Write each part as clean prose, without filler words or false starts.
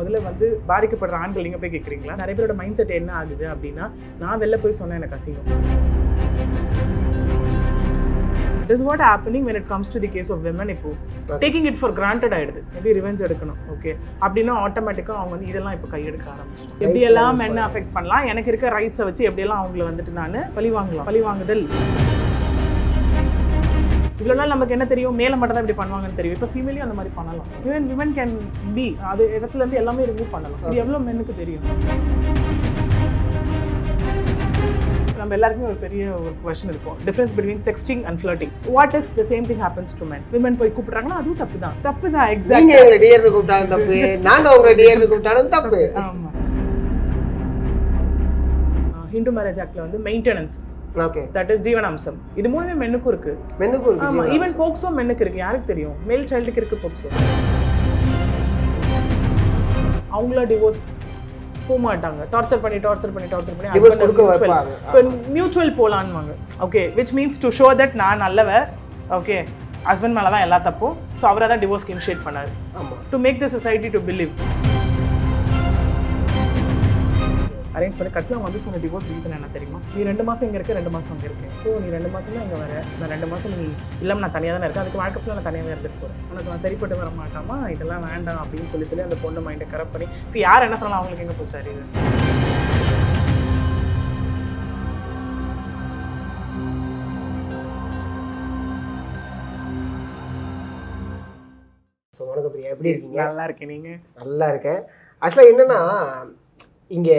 முதல்ல வந்து பாதிக்கப்படுற ஆண்கள் நீங்கள் போய் கேட்குறீங்களா? நிறைய பேரோட மைண்ட் செட் என்ன ஆகுது அப்படின்னா, நான் வெளில போய் சொன்னேன் எனக்கு அசிங்கம். This is what happening when it comes to the case of women. இப்போ taking it for granted ஆயிடுது. மேபி ரிவெஞ்ச் எடுக்கணும், ஓகே அப்படின்னா ஆட்டோமேட்டிக்காக அவங்க வந்து இதெல்லாம் இப்போ கையெடுக்க ஆரம்பிச்சிடும். எப்படியெல்லாம் என்ன அஃபெக்ட் பண்ணலாம், எனக்கு இருக்க ரைட்ஸை வச்சு எப்படியெல்லாம் அவங்கள வந்துட்டு நான் பழி வாங்குதல். இவ்வளோ நாள் நமக்கு என்ன தெரியும், மேலே மட்டும் தான் இப்படி பண்ணுவாங்கன்னு தெரியும். இப்போ ஃபீமேலையும் அந்த மாதிரி பண்ணலாம். ஈவன் விமன் கேன் பி அது இடத்துல இருந்து எல்லாமே ரிமூவ் பண்ணலாம். இது எவ்வளோ மென்னுக்கு தெரியும்? நம்ம எல்லாருக்குமே ஒரு பெரிய ஒரு கொஸ்டின் இருக்கும், difference between sexting and flirting. What if the same thing happens to men? Women போய் கூப்பிடுறாங்கன்னா அதுவும் தப்பு தான். எக்ஸாக்ட்லி. நீங்க உங்களை டியர்னு கூப்பிட்டாலும் தப்பு, நாங்க உங்களை டியர்னு கூப்பிட்டாலும் தப்பு. ஆமா. ஹிந்து மேரேஜ் ஆக்ட்ல வந்து மெயின்டெனன்ஸ், ஓகே, தட் இஸ் ஜீவனாம்சம். இது மூணுமே மென்னுக்கும் இருக்கு. ஆமா, ஈவன் போக்சோ மென்னுக்கு இருக்கு. யாருக்கு தெரியும்? மேல் சைல்டுக்கு இருக்கு போக்சோ. அவங்கள டிவோர்ஸ் போக மாட்டாங்க. டார்ச்சர் பண்ணி மியூச்சுவல் போலான்வாங்க. Okay, which means to show that நான் நல்லவர், ஓகே ஹஸ்பண்ட் மேலே தான் எல்லா தப்பும். ஸோ அவரை தான் டிவோர்ஸ்க்கு இனிஷியேட் பண்ணாரு, to make the society to believe. Arrange பண்ணி கட்டி அவங்க வந்து சொன்ன டிவோர்ஸ் ரீசன் என்ன தெரியுமா? நீ 2 மாதம் இங்கே இருக்க, 2 மாதம் அங்கே இருக்கேன். ஸோ நீ 2 மாதம் தான் இங்கே வர, நான் 2 மாதம் நீ இல்லாமல் நான் தனியாக தானே இருக்கேன், அதுக்கு வாழ்க்கை ஃபுல்லாக நான் தனியாக இருந்துட்டு போகிறேன், உனக்கு நான் சரிப்பட்டு வர மாட்டாமா, இதெல்லாம் வேண்டாம் அப்படின்னு சொல்லி அந்த பொண்ணு மைண்டை கரெக்ட் பண்ணி யார் என்ன சொல்லலாம், அவங்களுக்கு எங்கே போச்சு அறிவு. ஸோ வணக்கம் பிரியா, எப்படி இருக்கீங்க? நல்லா இருக்கேன். நீங்கள்? நல்லா இருக்கேன். ஆக்சுவலாக என்னன்னா, இங்கே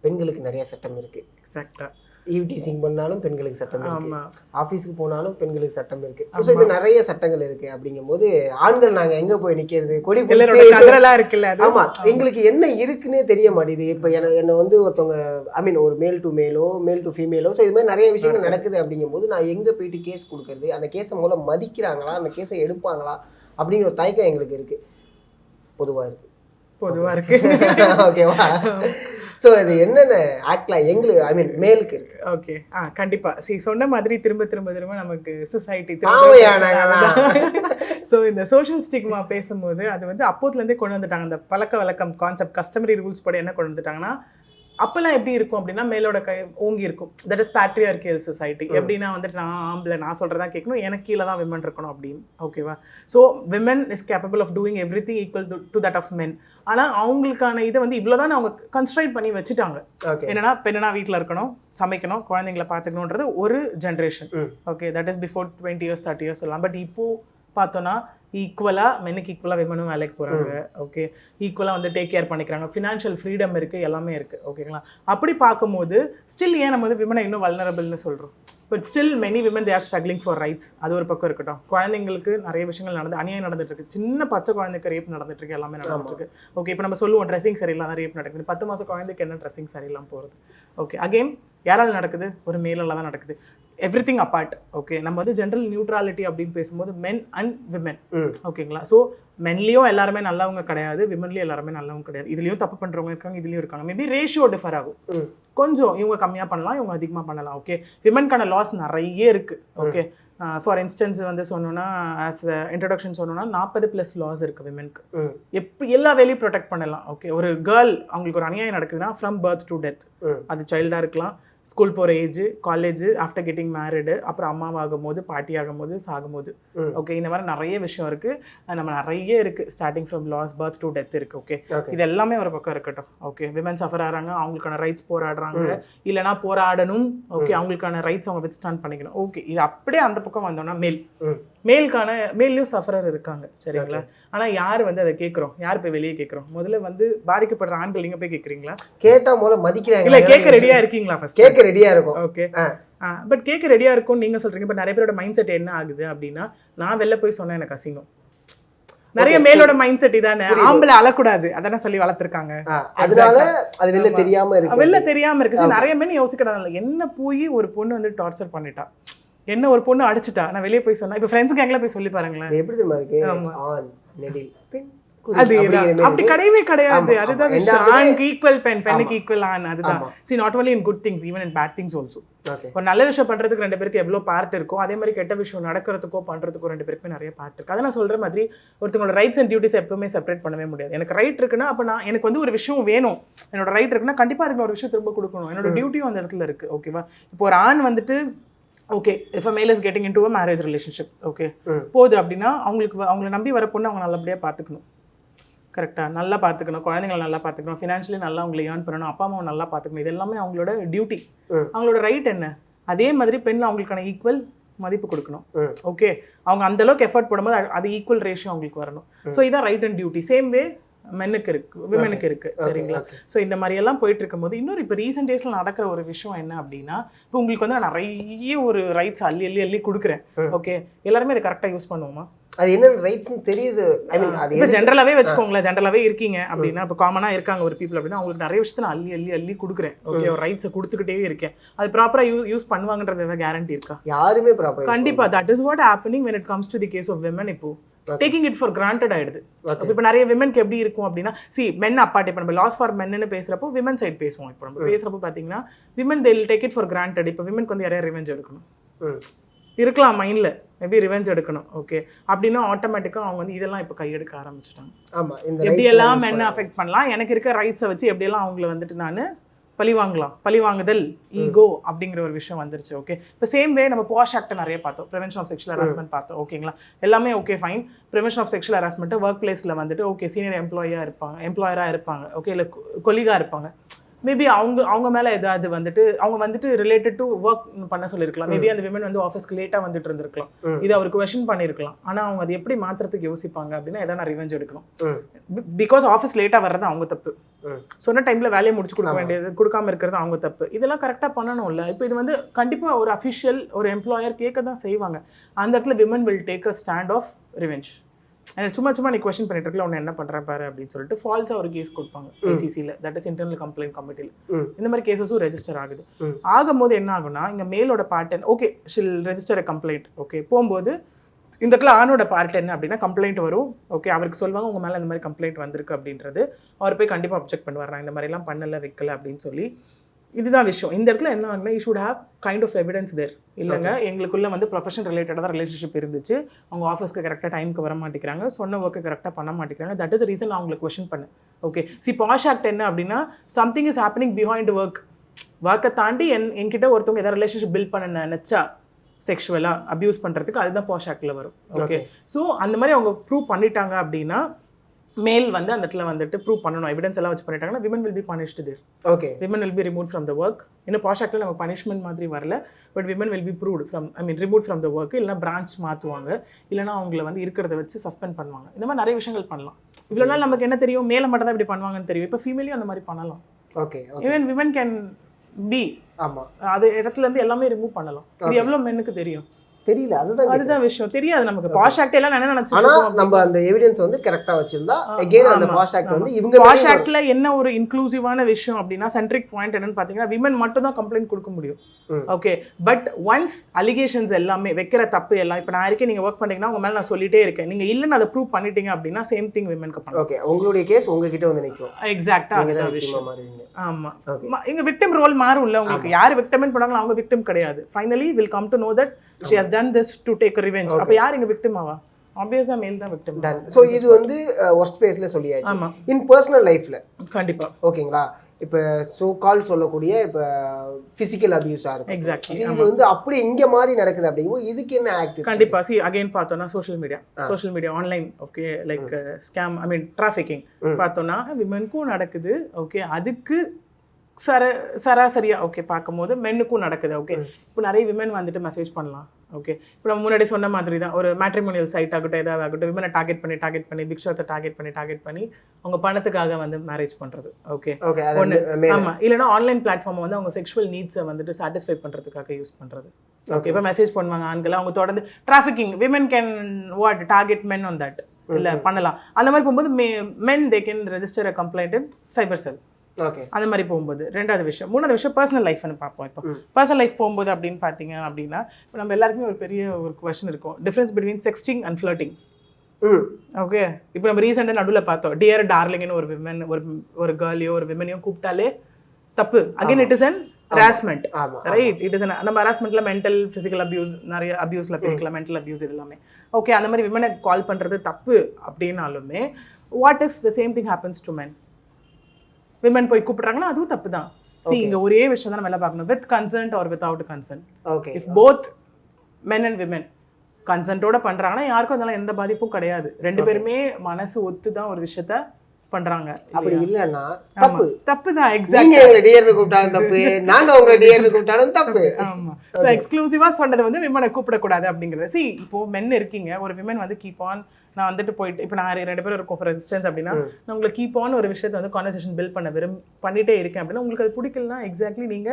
பெண்களுக்கு நிறைய சட்டம் இருக்குது. எக்ஸாக்டாக. ஈவ் டீசிங் பண்ணாலும் பெண்களுக்கு சட்டம் இருக்குது, ஆமாம். ஆஃபீஸுக்கு போனாலும் பெண்களுக்கு சட்டம் இருக்குது. ஸோ இது நிறைய சட்டங்கள் இருக்குது. அப்படிங்கும்போது ஆண்கள் நாங்கள் எங்கே போய் நிற்கிறது, கொடி கதறலாம் இருக்குல்ல. ஆமாம், எங்களுக்கு என்ன இருக்குன்னே தெரிய மாட்டேது. இப்போ என்னை வந்து ஒருத்தவங்க ஒரு மேல் டு மேலோ, மேல் டு ஃபீமேலோ, ஸோ இது மாதிரி நிறைய விஷயங்கள் நடக்குது. அப்படிங்கும்போது நான் எங்கே போயிட்டு கேஸ் கொடுக்கறது, அந்த கேஸை மூலம் மதிக்கிறாங்களா, அந்த கேஸை எடுப்பாங்களா அப்படிங்கிற ஒரு தயக்கம் எங்களுக்கு இருக்குது. பொதுவாக இருக்குது. ஓகேவா? ஸோ இது என்னென்ன ஆக்ட்லாம் எங்களுக்கு மேலுக்கு இருக்கு? ஓகே, கண்டிப்பாக சொன்ன மாதிரி திரும்ப நமக்கு சொசைட்டி. ஸோ இந்த சோஷியல் ஸ்டிக்மா பேசும்போது அது வந்து அப்போதுலேருந்தே கொண்டு வந்துட்டாங்க. அந்த பழக்க வழக்கம் கான்செப்ட், கஸ்டமரி ரூல்ஸ் படி என்ன கொண்டு வந்துட்டாங்கன்னா, அப்போல்லாம் எப்படி இருக்கும் அப்படின்னா, மேலோட கை ஓங்கி இருக்கும். That is patriarchal society. எப்படின்னா வந்துட்டு நான் ஆம்பளை, நான் சொல்கிறதா கேட்கணும், எனக்கு கீழே தான் விமன் இருக்கணும் அப்படின்னு. ஓகேவா? So women is capable of doing everything equal to that of men. ஆனால் அவங்களுக்கான இதை வந்து இவ்வளோதான் அவங்க கன்ஸ்ட்ரைட் பண்ணி வச்சுட்டாங்க. என்னன்னா, பெண்ணா வீட்டில் இருக்கணும், சமைக்கணும், குழந்தைங்களை பார்த்துக்கணுன்றது ஒரு generation. Okay, that is before 20 years 30 years சொல்லலாம். பட் இப்போது பார்த்தோன்னா ஈக்குவலாக மென்னுக்கு ஈக்குவலாக விமனும் வேலைக்கு போகிறாங்க. ஓகே, ஈக்குவலாக வந்து டேக் கேர் பண்ணிக்கிறாங்க, ஃபினான்ஷியல் ஃப்ரீடம் இருக்குது, எல்லாமே இருக்குது. ஓகேங்களா? அப்படி பார்க்கும்போது ஸ்டில் ஏன் நம்ம வந்து விமனை இன்னும் வல்னரபிள்னு சொல்கிறோம்? But still many women they are struggling for rights. அது ஒரு பக்கம் இருக்கட்டும். குழந்தைங்களுக்கு நிறைய விஷயங்கள் அநியாயம் நடந்துட்டு இருக்கு. சின்ன பச்சை குழந்தைக்கு ரேப் நடந்துட்டு இருக்கு, எல்லாமே நடந்துட்டு இருக்கு. ஓகே, இப்போ நம்ம சொல்லுவோம் ட்ரெஸ்ஸிங் சரியில்லாம ரேப் நடக்குது. 10 மாதம் குழந்தைக்கு என்ன ட்ரெஸ்ஸிங் சரியில்லாமல் போகிறது? ஓகே, அகெயின் யாரால் நடக்குது? ஒரு மேலால் தான் நடக்குது. Everything apart. ஓகே, நம்ம வந்து ஜென்ரல் நியூட்ராலிட்டி அப்படின்னு பேசும்போது மென் அண்ட் விமன். ஓகேங்களா? ஸோ மென்லேயும் எல்லாருமே நல்லவங்க கிடையாது, விமன்லேயும் எல்லாருமே நல்லவங்க கிடையாது. இதுலேயும் தப்பு பண்ணுறவங்க இருக்காங்க, இதுலேயும் இருக்காங்க. மேபி ரேஷியோ டிஃபர் ஆகும். கொஞ்சம் இவங்க கம்மியாக பண்ணலாம், இவங்க அதிகமாக பண்ணலாம். ஓகே, விமனுக்கான லாஸ் நிறைய இருக்குது. ஓகே, ஃபார் இன்ஸ்டன்ஸ் வந்து சொன்னோன்னா, ஆஸ் இன்ட்ரடக்ஷன் சொன்னோன்னா 40+ லாஸ் இருக்குது விமனுக்கு. எப்படி எல்லா வேலையும் ப்ரொடெக்ட் பண்ணலாம். ஓகே, ஒரு கேர்ள் அவங்களுக்கு ஒரு அநியாயம் நடக்குதுன்னா ஃப்ரம் பர்த் டு டெத், அது சைல்டாக இருக்கலாம், ஸ்கூல் போகிற age, college, after getting married, அப்புறம் அம்மாவாகும் போது, பாட்டி ஆகும்போது, சாகும்போது. ஓகே, இந்த மாதிரி நிறைய விஷயம் இருக்குது. நம்ம நிறைய இருக்குது, starting from laws, birth to death இருக்குது. ஓகே, இது எல்லாமே ஒரு பக்கம் இருக்கட்டும். ஓகே, விமன் சஃபர் ஆகிறாங்க, அவங்களுக்கான ரைட்ஸ் போராடுறாங்க, இல்லைனா போராடணும். ஓகே, அவங்களுக்கான ரைட்ஸ் அவங்க வித் ஸ்டாண்ட் பண்ணிக்கணும். ஓகே, இது அப்படியே அந்த பக்கம் வந்தோம்னா மேல்லையும் சஃபரர் இருக்காங்க. சரிங்களா? ஆனால் யார் வந்து அதை கேட்குறோம்? யார் போய் வெளியே கேட்குறோம்? முதல்ல வந்து பாதிக்கப்படுற ஆண்கள் நீங்கள் போய் கேட்குறீங்களா? கேட்டால் மூலம் மதிக்கிறாங்க. இல்லை, கேட்க ரெடியாக இருக்கீங்களா? ஃபர்ஸ்ட் கேட்க ரெடியாக இருக்கும். ஓகே, பட் கேட்க ரெடியாக இருக்கும்னு நீங்கள் சொல்கிறீங்க. பட் நிறைய பேரோட மைண்ட் செட் என்ன ஆகுது அப்படின்னா, நான் வெளில போய் சொன்னேன் எனக்கு அசிங்கம். நிறைய மேலோட மைண்ட் செட் இதானே, ஆம்பளை அழக்கூடாது அதானே சொல்லி வளர்த்துருக்காங்க. அதனால அது வெளில தெரியாம இருக்கு. நிறைய பேர் யோசிக்கிறாங்க, என்ன போய் ஒரு பொண்ணு வந்து டார்ச்சர் பண்ணிட்டா, என்ன ஒரு பொண்ணு அடிச்சுட்டா, நான் வெளியே போய் சொன்னா, இப்போ ஃப்ரெண்ட்ஸ் கேங்ல போய் சொல்லி பாருங்களேன், எப்படி தெரியுமா இருக்கு? ஆண் நெடில் பெண் அது அப்படி கிடையவே கிடையாது. அதுதான் விஷயம். ஆணுக்கு ஈக்குவல் பெண்ணுக்கு ஈக்குவல் ஆண். அதுதான். See, not only in good things, even in bad things also. ஒரு நல்ல விஷயம் பண்றதுக்கு ரெண்டு பேருக்கு எவ்வளவு பார்ட் இருக்கோ அதே மாதிரி கெட்ட விஷயம் நடக்கிறதுக்கோ பண்றதுக்கோ ரெண்டு பேருக்குமே நிறைய பார்ட் இருக்கு. அதை நான் சொல்ற மாதிரி ஒருத்தங்களோட ரைட்ஸ் அண்ட் டியூட்டிஸ் எப்பவுமே செப்பரேட் பண்ணவே முடியாது. எனக்கு ரைட் இருக்குன்னா அப்ப நான் எனக்கு வந்து ஒரு விஷயம் வேணும், என்னோட ரைட் இருக்குன்னா கண்டிப்பா அதுக்கு ஒரு விஷயம் திரும்ப கொடுக்கணும். என்னோட டியூட்டியும் அந்த இடத்துல இருக்கு. ஓகேவா? இப்போ ஒரு ஆண் வந்துட்டு ஓகே இஃப் அ மேல் is getting into a marriage relationship okay போகுது அப்படின்னா அவங்களை நம்பி வர பொண்ணு அவங்க நல்லபடியா பார்த்துக்கணும். கரெக்டாக நல்லா பார்த்துக்கணும், குழந்தைங்களை நல்லா பார்த்துக்கணும், ஃபினான்ஷியலி நல்லா அவங்களை ஏர்ன் பண்ணணும், அப்பா அம்மாவை நல்லா பார்த்துக்கணும். இது எல்லாமே அவங்களோட டியூட்டி. அவங்களோட ரைட் என்ன? அதே மாதிரி பெண் அவங்களுக்கான ஈக்குவல் மதிப்பு கொடுக்கணும். ஓகே, அவங்க அந்த அளவுக்கு எஃபர்ட் போடும்போது அது ஈக்குவல் ரேஷியோ அவங்களுக்கு வரணும். ஸோ இதான் right and duty. Same way மென்னுக்கு இருக்கு, விமெனுக்கு இருக்கு. சரிங்களா? ஸோ இந்த மாதிரி எல்லாம் போயிட்டு இருக்கும்போது இன்னொரு இப்போ ரீசெண்ட் டேஸ்ல நடக்கிற ஒரு விஷயம் என்ன அப்படின்னா, இப்போ உங்களுக்கு வந்து நான் நிறைய ஒரு ரைட்ஸ் அள்ளி கொடுக்குறேன். ஓகே, எல்லாருமே அதை கரெக்டாக யூஸ் பண்ணுவோமா? அது என்ன ரைட்ஸ்னு தெரியுது. ஐ மீன் அது இப்போ ஜென்ரலாகவே வச்சுக்கோங்களேன், ஜென்ரலாகவே இருக்கீங்க அப்படின்னா இப்போ காமனாக இருக்காங்க ஒரு பீப்புள் அப்படின்னா அவங்களுக்கு நிறைய விஷயத்தை நான் அள்ளி கொடுக்குறேன். ஓகே, ஒரு ரைட்ஸை கொடுத்துக்கிட்டே இருக்கேன். அது ப்ராப்பராக யூஸ் பண்ணுவாங்கன்றது ஏதாவது கேரண்டி இருக்கா? யாருமே ப்ராப்பராக கண்டிப்பா that is what happening when it comes to the case of women. இப்போ டேக்கிங் இட் ஃபார் கிராண்டட் ஆயிடுது. இப்போ நிறைய விமனுக்கு எப்படி இருக்கும் அப்படின்னா, மென் அப்பார்ட் இப்போ நம்ம லாஸ் ஃபார் மென்னு பேசுறப்போ விமன் சைட் பேசுவோம். இப்போ நம்ம பேசுறப்போ பார்த்தீங்கன்னா women they will take it for granted. இப்போ விமனுக்கு வந்து யாரையா ரிவெஞ்ச் எடுக்கணும் இருக்கலாம் மைண்டில், மேபி ரிவெஞ்ச் எடுக்கணும். ஓகே, அப்படின்னா ஆட்டோமேட்டிக்காக அவங்க வந்து இதெல்லாம் இப்போ கையெடுக்க ஆரம்பிச்சிட்டாங்க. ஆமாம், எப்படியெல்லாம் மென்னை அஃபெக்ட் பண்ணலாம், எனக்கு இருக்க ரைட்ஸை வச்சு எப்படியெல்லாம் அவங்கள வந்துட்டு நான் பழிவாங்குதல் ஈகோ அப்படிங்கிற ஒரு விஷயம் வந்துருச்சு. ஓகே, இப்போ சேம் வே நம்ம பாஷ் ஆக்ட் நிறைய பார்த்தோம், ப்ரிவென்ஷன் ஆஃப் செக்ஷுவல் ஹராஸ்மெண்ட் பார்த்தோம். ஓகேங்களா, எல்லாமே okay fine. Prevention of sexual harassment work பிளேஸில் வந்துட்டு ஓகே சீனியர் எம்ப்ளாயராக இருப்பாங்க. ஓகே, இல்லை கொலீகாக இருப்பாங்க. மேபி அவங்க மேலே ஏதாவது அவங்க வந்துட்டு ரிலேட்டட் டு ஒர்க் பண்ண சொல்லியிருக்கலாம். மேபி அந்த விமன் வந்து ஆஃபீஸ்க்கு லேட்டாக வந்துட்டு இருந்திருக்கலாம், இது அவருக்கு கொஸ்டின் பண்ணியிருக்கலாம். ஆனால் அவங்க அது எப்படி மாத்திரத்துக்கு யோசிப்பாங்க அப்படின்னா எதாவது நான் ரிவெஞ்ச் எடுக்கணும். பிகாஸ் ஆஃபீஸ் லேட்டாக வர்றது அவங்க தப்பு, சொன்ன டைமில் வேலையை முடிச்சு கொடுக்க வேண்டியது கொடுக்காம இருக்கிறது அவங்க தப்பு. இதெல்லாம் கரெக்டாக பண்ணணும்ல. இப்போ இது வந்து கண்டிப்பாக ஒரு அஃபிஷியல் ஒரு எம்ப்ளாயர் கேட்க தான் செய்வாங்க. அந்த இடத்துல women will take a stand of revenge. சும்மா நீ கொஸ்டின் பண்ணிட்டு இருக்கல, உன்னை என்ன பண்றேன் பாரு அப்படின்னு சொல்லிட்டு ஃபால்ஸா ஒரு கேஸ் கொடுப்பாங்க ஐசிசியில், தட் இஸ் இன்டர்னல் கம்ப்ளைண்ட் கமிட்டியில். இந்த மாதிரி கேசஸும் ரெஜிஸ்டர் ஆகுது. ஆகும்போது என்ன ஆகும்னா, இங்கே மேலோட part okay shall register a complaint. Okay, போகும்போது இந்த இடத்துல ஆணோட பார்ட் என்ன அப்படின்னா கம்ப்ளைண்ட் வரும். ஓகே, அவருக்கு சொல்லுவாங்க உங்க மேலே இந்த மாதிரி கம்ப்ளைண்ட் வந்திருக்கு அப்படின்றது. அவர் போய் கண்டிப்பாக அப்ஜெக்ட் பண்ணுவார், நான் இந்த மாதிரிலாம் பண்ணல வைக்கல அப்படின்னு சொல்லி. இதுதான் விஷயம். இந்த இடத்துல என்ன ஆகுனா, you should have kind of evidence there. இல்லைங்க, எங்களுக்குள்ள வந்து ப்ரொஃபஷன் ரிலேட்டடாக தான் ரிலேஷன்ஷிப் இருந்துச்சு, அவங்க ஆஃபீஸ்க்கு கரெக்டாக டைமுக்கு வர மாட்டேங்கிறாங்க, சொன்ன ஒர்க்கு கரெக்டாக பண்ண மாட்டேங்கிறாங்க. தட் இஸ் ரீசன் நான் அவங்களுக்கு கொஸ்டின் பண்ணேன். ஓகே, பாஷ் ஆக்ட் என்ன அப்படின்னா, சம்திங் இஸ் ஹேப்பனிங் பிஹைண்ட் ஒர்க்கை தாண்டி என்கிட்ட ஒருத்தவங்க ஏதாவது ரிலேஷன்ஷிப் பில்ட் பண்ண நினச்சா செக்ஷுவலாக அப்யூஸ் பண்ணுறதுக்கு அதுதான் பாஷ் ஆக்டில் வரும். ஓகே, ஸோ அந்த மாதிரி அவங்க ப்ரூவ் பண்ணிட்டாங்க அப்படின்னா மேல் வந்து அந்த இடத்துல வந்துட்டு ப்ரூவ் பண்ணணும், எவிடன்ஸ் எல்லாம் வச்சு பண்ணிட்டாங்கன்னா women will be punished there. Okay, women will be remove from the work. இன்னும் பாஷ் ஆக்டில் நம்ம பனிஷ்மெண்ட் மாதிரி வரல, but women will be proved from remove from the work. இல்லைனா பிரான்ச் மாற்றுவாங்க, இல்லைனா அவங்கள வந்து இருக்கிறத வச்சு சஸ்பெண்ட் பண்ணுவாங்க. இந்த மாதிரி நிறைய விஷயங்கள் பண்ணலாம். இவ்வளோ நாள் நமக்கு என்ன தெரியும், மேலே மட்டும் தான் இப்படி பண்ணுவாங்கன்னு தெரியும். இப்போ ஃபீமேலையும் அந்த மாதிரி பண்ணலாம். Okay, even women can be, ஆமாம், அது இடத்துல இருந்து எல்லாமே ரிமூவ் பண்ணலாம். இது எவ்வளோ மென்னுக்கு தெரியும்? தெரியல, அதுதான் விஷயம். தெரியாது நமக்கு. பாஷ் ஆக்ட் எல்லாம் என்ன நினைச்சிட்டு நம்ம அந்த எவிடன்ஸ் வந்து கரெக்ட்டா வச்சிருந்தா அகைன் அந்த பாஷ் ஆக்ட் வந்து இவங்க பாஷ் ஆக்ட்ல என்ன ஒரு இன்க்ளூசிவான விஷயம் அப்படினா சென்ட்ரிக் பாயிண்ட் என்னன்னு பாத்தீங்கன்னா விமன் மட்டும் தான் கம்ப்ளைண்ட் கொடுக்க முடியும். ஓகே, பட் ஒன்ஸ் அலிகேஷன்ஸ் எல்லாமே வைக்கிற தப்பு எல்லாம் இப்போ நான் இருக்கேன், நீங்க வர்க் பண்ணீங்கன்னா உங்க மேல நான் சொல்லிட்டே இருக்கேன், நீங்க இல்லன்னு அதை ப்ரூவ் பண்ணிட்டீங்க அப்படின்னா சேம் திங் விமனுக்கு பண்ணலாம். ஓகே, உங்களுடைய கேஸ் உங்ககிட்ட வந்து நிக்கும். எக்ஸாக்ட்டா அதுதான் விஷயம். ஆமா, இங்க விக்டிம் ரோல் மாறும்ல. உங்களுக்கு யார் விக்டிம் பண்ணாங்களோ அவங்க விக்டிம் கிடையாது. Finally will come to know that she has done this to take a revenge. அப்ப யார் இங்க victim ஆவா? obviously மேல் தான் victim. சோ இது வந்து worst phase-ல சொல்லியாச்சு. in personal life-ல கண்டிப்பா ஓகேங்களா, இப்ப சோ கால் சொல்லக்கூடிய இப்ப physical abuse-ஆ இருக்கு. எக்ஸாக்ட்லி, இது வந்து அப்படி இங்க மாதிரி நடக்குது அப்படிங்கும்போது இதுக்கு என்ன ஆக்ட்? கண்டிப்பா again பார்த்தோம்னா social media online, okay, like scam, I mean trafficking பார்த்தோம்னா விமனுக்கும் நடக்குது. ஓகே, அதுக்கு சராசரியா ஓகே பார்க்கும்போது மென்னுக்கும் நடக்குது. ஓகே, இப்போ நிறைய விமன் வந்துட்டு மெசேஜ் பண்ணலாம். ஓகே, இப்போ நம்ம முன்னாடி சொன்ன மாதிரி தான் ஒரு மேட்ரிமோனியல் சைட் ஆகட்டும், ஏதாவது ஆகட்டும், விமனை டார்கெட் பண்ணி பிக் ஷாட்ஸை டார்கெட் பண்ணி அவங்க பணத்துக்காக வந்து மேரேஜ் பண்ணுறது. ஓகே, ஒன்று. ஆமாம், இல்லைனா ஆன்லைன் பிளாட்ஃபார்மை வந்து அவங்க செக்ஷுவல் நீட்ஸை வந்துட்டு சாட்டிஸ்ஃபை பண்ணுறதுக்காக யூஸ் பண்ணுறது. ஓகே, இப்போ மெசேஜ் பண்ணுவாங்க ஆண்களை, அவங்க தொடர்ந்து trafficking, women can what target men on that, இல்லை பண்ணலாம். அந்த மாதிரி போகும்போது men they can register a complaint in cyber cell. Okay, அந்த மாதிரி போகும்போது ரெண்டாவது விஷயம். மூணாவது விஷயம் பர்சனல் லைஃப்னு பார்ப்போம். இப்போ பர்சனல் லைஃப் போகும்போது அப்படின்னு பார்த்தீங்க அப்படின்னா இப்போ நம்ம எல்லாருக்குமே ஒரு பெரிய ஒரு கொஸ்டின் இருக்கும், difference between sexting and flirting. Okay இப்போ நம்ம ரீசெண்டாக நடுவில் பார்த்தோம் டியர் டார்லிங்னு ஒரு விமன் ஒரு கேர்ளையோ ஒரு விமனையோ கூப்பிட்டாலே தப்பு. Again it is an harassment, right? It is நம்ம ஹராஸ்மெண்ட்ல மென்டல் ஃபிசிக்கல் அபியூஸ் நிறைய அபியூஸ்ல இருக்கலாம், மென்டல் அபியூஸ் இது எல்லாமே. ஓகே, அந்த மாதிரி விமனை கால் பண்றது தப்பு அப்படின்னாலுமே what if the same thing happens to men? Women போய் கூப்பிடுறாங்கன்னா அதுவும் தப்பு தான். இங்க ஒரே விஷயம் தான் நம்ம எல்லாம் பார்க்கணும், with consent or without consent. If both men and women கன்சென்ட்டோட பண்றாங்கன்னா யாருக்கும் அதனால எந்த பாதிப்பும் கிடையாது. ரெண்டு பேருமே மனசு ஒத்து தான் ஒரு விஷயத்த பண்றாங்க. அப்படி இல்லன்னா தப்பு. தப்பு தான். எக்ஸாக்ட்லி. நீங்க எங்களை டியர்னு கூப்பிட்டாலும் தப்பு, நாங்க உங்களை டியர்னு கூப்பிட்டாலும் தப்பு. ஆமா. சோ எக்ஸ்க்ளூசிவா சொன்னது வந்து விமனை கூப்பிட கூடாது அப்படிங்கிறது. இப்போ மென் இருக்கீங்க, ஒரு விமன் வந்து கீப் ஆன் நான் வந்துட்டு போயிட்டு இப்போ நான் 2 பேரும் இருக்கோம் ஃபார் இன்ஸ்டன்ஸ் அப்படின்னா நான் உங்களை கீப் ஆன் ஒரு விஷயத்தை வந்து கான்வர்சேஷன் பில்ட் பண்ணிட்டே இருக்கேன் அப்படின்னா உங்களுக்கு அது பிடிக்கலன்னா எக்ஸாக்ட்லி நீங்க